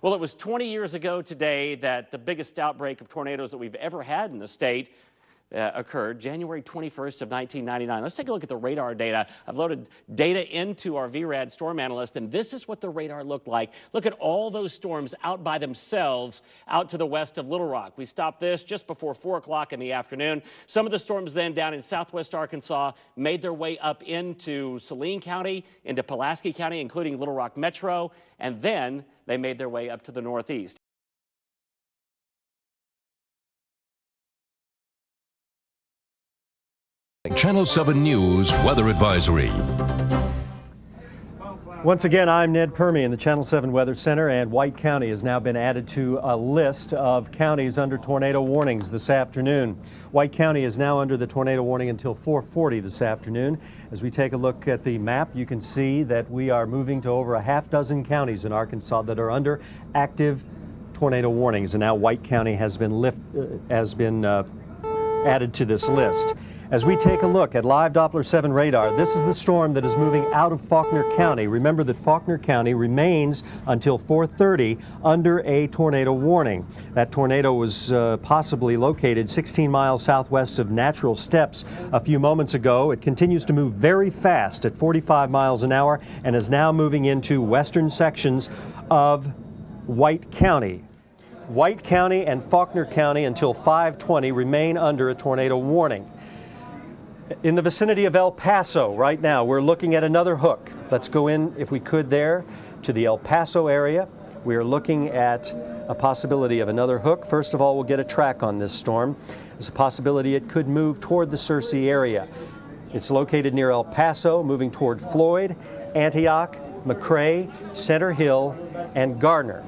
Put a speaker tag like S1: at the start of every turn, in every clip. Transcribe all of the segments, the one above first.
S1: Well, it was 20 years ago today that the biggest outbreak of tornadoes that we've ever had in the state occurred, January 21st of 1999. Let's take a look at the radar data. I've loaded data into our VRAD storm analyst, and this is what the radar looked like. Look at all those storms out by themselves out to the west of Little Rock. We stopped this just before 4 o'clock in the afternoon. Some of the storms then down in southwest Arkansas made their way up into Saline County, into Pulaski County, including Little Rock Metro, and then they made their way up to the northeast.
S2: Channel 7 News Weather Advisory.
S3: Once again, I'm Ned Permy in the Channel 7 Weather Center, and White County has now been added to a list of counties under tornado warnings this afternoon. White County is now under the tornado warning until 4:40 this afternoon. As we take a look at the map, you can see that we are moving to over a half dozen counties in Arkansas that are under active tornado warnings, and now White County has been added to this list. As we take a look at live Doppler 7 radar, this is the storm that is moving out of Faulkner County. Remember that Faulkner County remains until 4:30 under a tornado warning. That tornado was possibly located 16 miles southwest of Natural Steps a few moments ago. It continues to move very fast at 45 miles an hour and is now moving into western sections of White County. White County and Faulkner County until 5:20 remain under a tornado warning. In the vicinity of El Paso right now, we're looking at another hook. Let's go in, if we could, there to the El Paso area. We are looking at a possibility of another hook. First of all, we'll get a track on this storm. There's a possibility it could move toward the Searcy area. It's located near El Paso, moving toward Floyd, Antioch, McClane, Center Hill, and Gardner.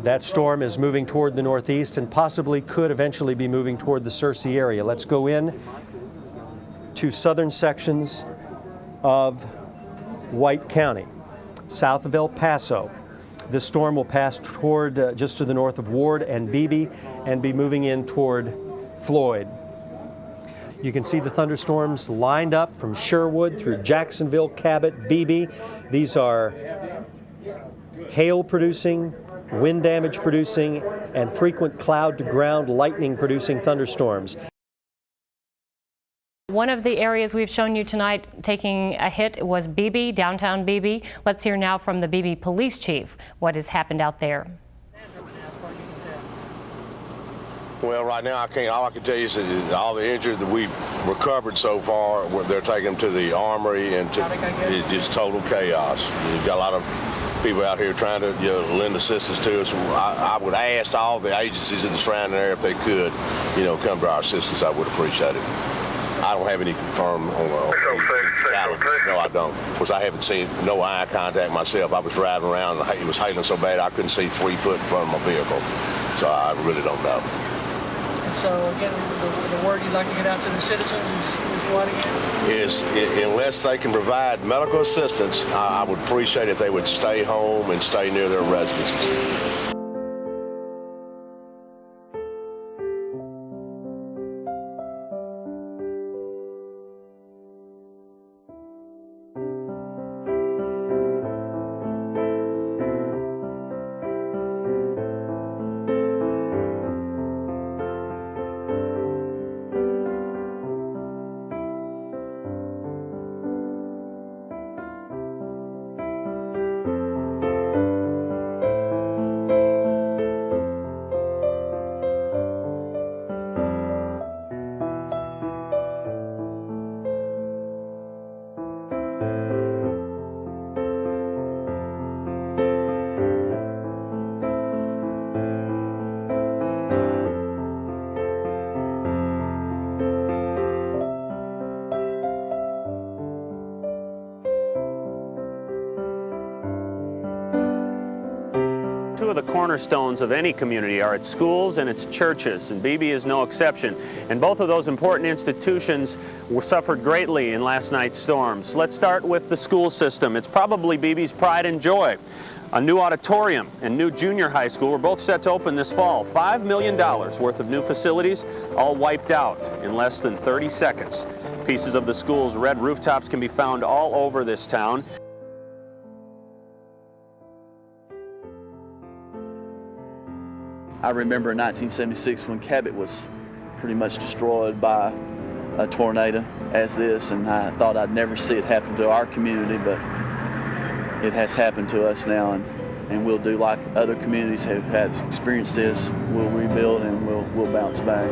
S3: That storm is moving toward the northeast and possibly could eventually be moving toward the Searcy area. Let's go in to southern sections of White County, south of El Paso. This storm will pass toward just to the north of Ward and Beebe and be moving in toward Floyd. You can see the thunderstorms lined up from Sherwood through Jacksonville, Cabot, Beebe. These are hail producing, wind damage producing, and frequent cloud to ground lightning producing thunderstorms.
S4: One of the areas we've shown you tonight taking a hit was Beebe, downtown Beebe. Let's hear now from the Beebe police chief what has happened out there.
S5: Well, right now all I can tell you is that all the injured that we've recovered so far, they're taking them to the armory, and it's just total chaos. You've got a lot of people out here trying to lend assistance to us. I would ask all the agencies in the surrounding area if they could, come to our assistance. I would appreciate it. I don't have any confirmed on challenges. No, I don't. Of course, I haven't seen no eye contact myself. I was driving around, and it was hailing so bad I couldn't see 3 foot in front of my vehicle. So I really don't know.
S6: And so again, the word you'd like to get out to the citizens is what again?
S5: Unless they can provide medical assistance, I would appreciate if they would stay home and stay near their residences.
S1: Two of the cornerstones of any community are its schools and its churches, and Beebe is no exception. And both of those important institutions were suffered greatly in last night's storms. Let's start with the school system. It's probably Beebe's pride and joy. A new auditorium and new junior high school were both set to open this fall. $5 million worth of new facilities, all wiped out in less than 30 seconds. Pieces of the school's red rooftops can be found all over this town.
S7: I remember in 1976 when Cabot was pretty much destroyed by a tornado as this, and I thought I'd never see it happen to our community, but it has happened to us now, and we'll do like other communities have experienced this. We'll rebuild and we'll bounce back.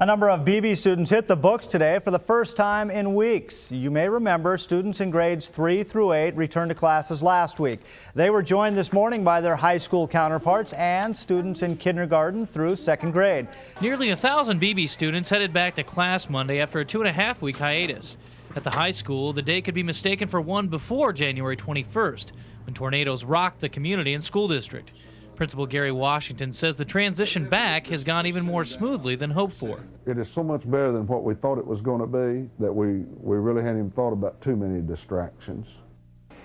S8: A number of Beebe students hit the books today for the first time in weeks. You may remember students in grades 3 through 8 returned to classes last week. They were joined this morning by their high school counterparts and students in kindergarten through 2nd grade.
S9: Nearly 1,000 Beebe students headed back to class Monday after a 2.5-week hiatus. At the high school, the day could be mistaken for one before January 21st, when tornadoes rocked the community and school district. Principal Gary Washington says the transition back has gone even more smoothly than hoped for.
S10: It is so much better than what we thought it was going to be that we really hadn't even thought about too many distractions.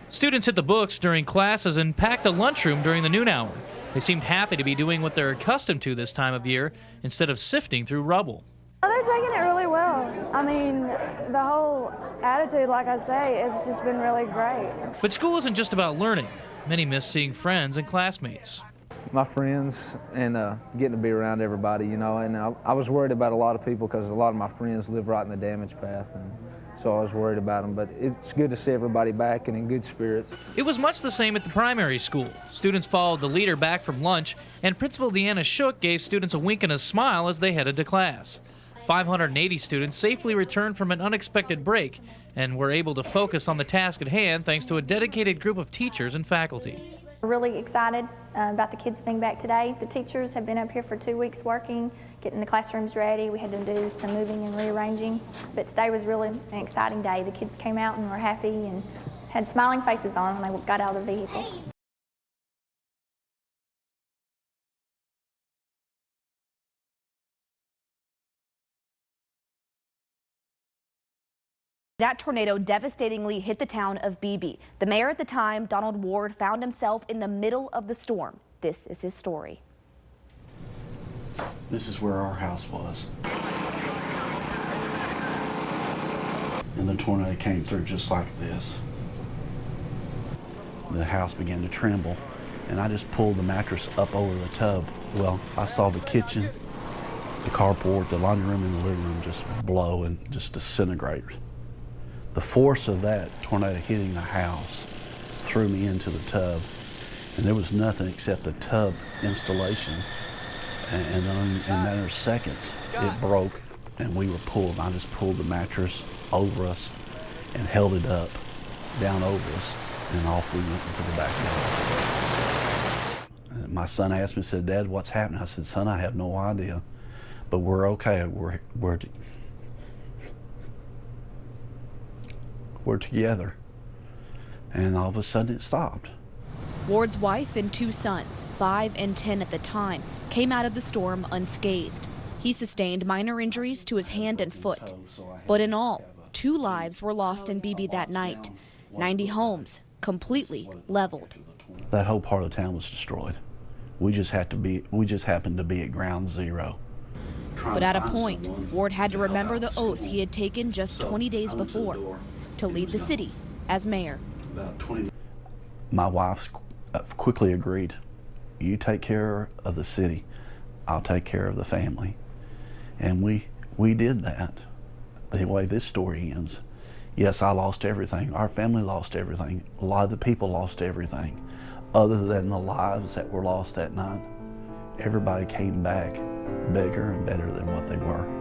S9: Students hit the books during classes and packed a lunchroom during the noon hour. They seemed happy to be doing what they're accustomed to this time of year instead of sifting through rubble.
S11: They're taking it really well. I mean, the whole attitude, like I say, it's just been really great.
S9: But school isn't just about learning. Many miss seeing friends and classmates.
S12: My friends and getting to be around everybody, you know, and I was worried about a lot of people because a lot of my friends live right in the damage path, and so I was worried about them, but it's good to see everybody back and in good spirits.
S9: It was much the same at the primary school. Students followed the leader back from lunch, and Principal Deanna Shook gave students a wink and a smile as they headed to class. 580 students safely returned from an unexpected break and were able to focus on the task at hand thanks to a dedicated group of teachers and faculty.
S13: We're really excited about the kids being back today. The teachers have been up here for 2 weeks working, getting the classrooms ready. We had to do some moving and rearranging, but today was really an exciting day. The kids came out and were happy and had smiling faces on when they got out of the vehicles.
S14: That tornado devastatingly hit the town of Beebe. The mayor at the time, Donald Ward, found himself in the middle of the storm. This is his story.
S15: This is where our house was. And the tornado came through just like this. The house began to tremble, and I just pulled the mattress up over the tub. Well, I saw the kitchen, the carport, the laundry room, and the living room just blow and just disintegrate. The force of that tornado hitting the house threw me into the tub, and there was nothing except the tub installation. And then in a matter of seconds, it broke, and we were pulled. I just pulled the mattress over us and held it up, down over us, and off we went into the backyard. And my son asked me, said, "Dad, what's happening?" I said, "Son, I have no idea, but we're okay. We're together." And all of a sudden it stopped.
S14: Ward's wife and 2 sons, 5 and 10 at the time, came out of the storm unscathed. He sustained minor injuries to his hand and foot. But in all, 2 lives were lost in Beebe that night. 90 homes completely leveled.
S15: That whole part of the town was destroyed. We just happened to be at ground zero.
S14: But at a point, Ward had to remember the oath he had taken just 20 days before, to lead the city as mayor.
S15: My wife quickly agreed, "You take care of the city, I'll take care of the family." And we did that. The way this story ends, yes, I lost everything. Our family lost everything. A lot of the people lost everything. other than the lives that were lost that night, everybody came back bigger and better than what they were.